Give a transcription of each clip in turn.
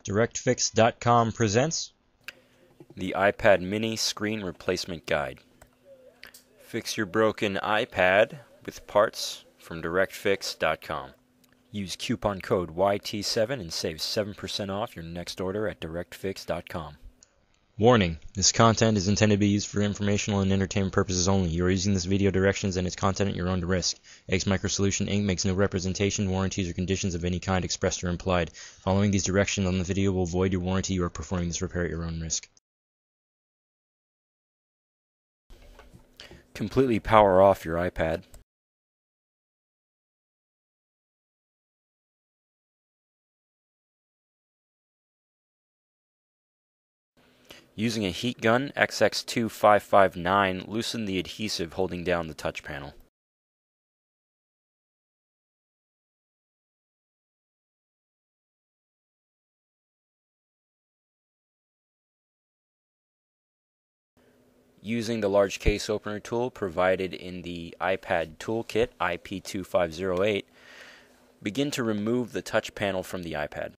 DirectFix.com presents the iPad mini screen replacement guide. Fix your broken iPad with parts from DirectFix.com. Use coupon code YT7 and save 7% off your next order at DirectFix.com. Warning: this content is intended to be used for informational and entertainment purposes only. You are using this video directions and its content at your own risk. X Microsolution Inc. makes no representation, warranties, or conditions of any kind expressed or implied. Following these directions on the video will void your warranty. You are performing this repair at your own risk. Completely power off your iPad. Using a heat gun XX2559, loosen the adhesive holding down the touch panel. Using the large case opener tool provided in the iPad Toolkit IP2508, begin to remove the touch panel from the iPad.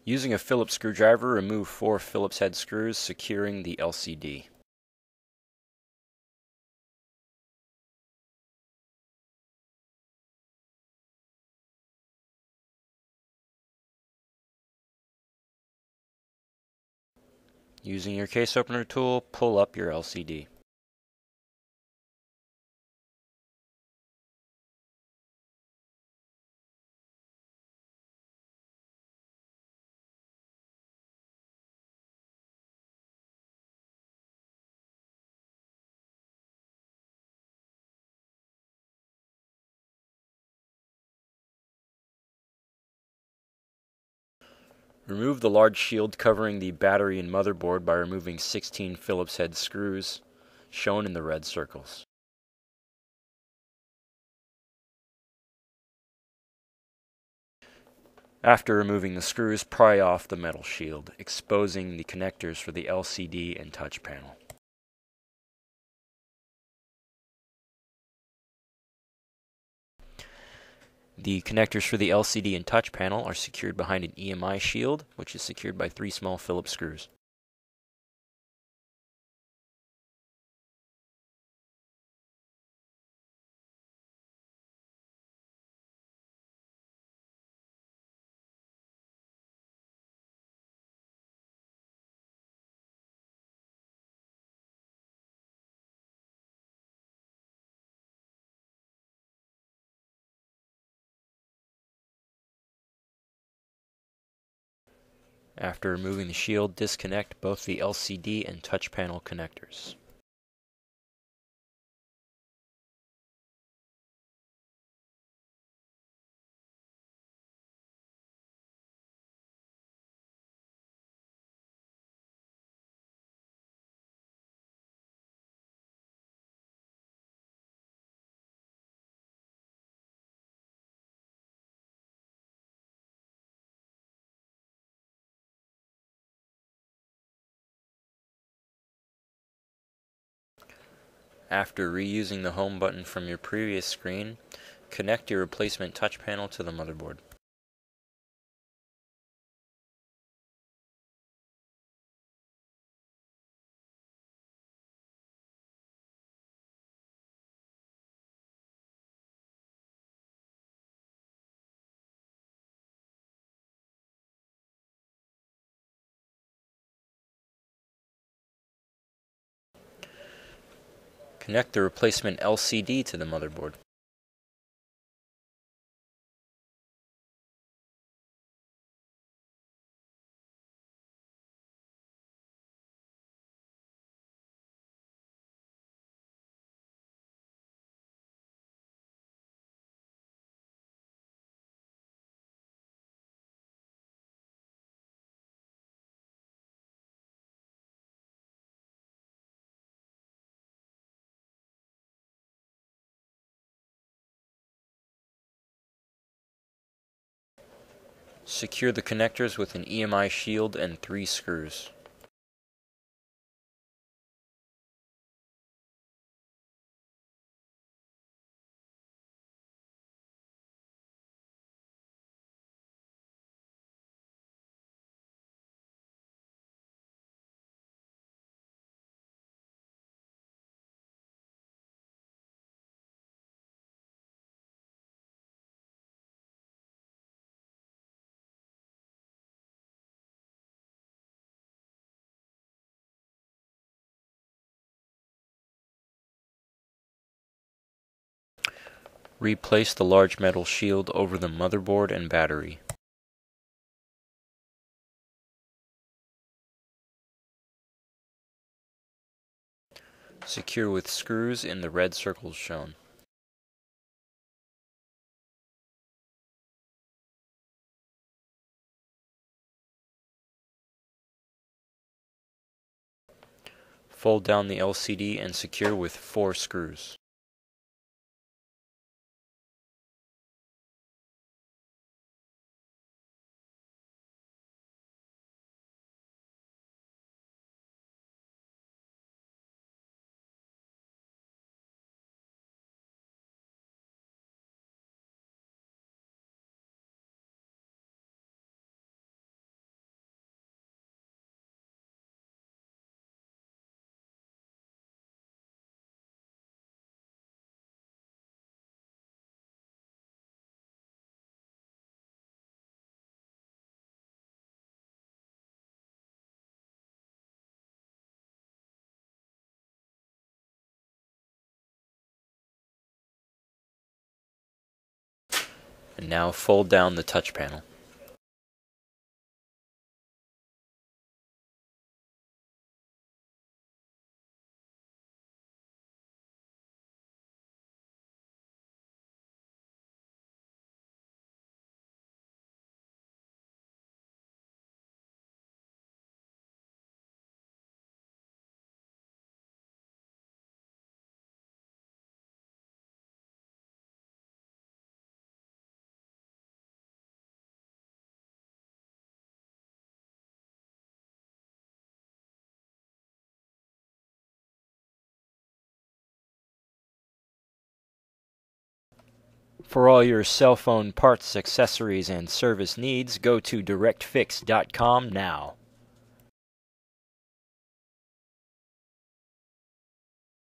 Using a Phillips screwdriver, remove 4 Phillips head screws securing the LCD. Using your case opener tool, pull up your LCD. Remove the large shield covering the battery and motherboard by removing 16 Phillips head screws, shown in the red circles. After removing the screws, pry off the metal shield, exposing the connectors for the LCD and touch panel. The connectors for the LCD and touch panel are secured behind an EMI shield, which is secured by 3 small Phillips screws. After removing the shield, disconnect both the LCD and touch panel connectors. After reusing the home button from your previous screen, connect your replacement touch panel to the motherboard. Connect the replacement LCD to the motherboard. Secure the connectors with an EMI shield and 3 screws. Replace the large metal shield over the motherboard and battery. Secure with screws in the red circles shown. Fold down the LCD and secure with 4 screws. And now fold down the touch panel. For all your cell phone parts, accessories, and service needs, go to directfix.com now.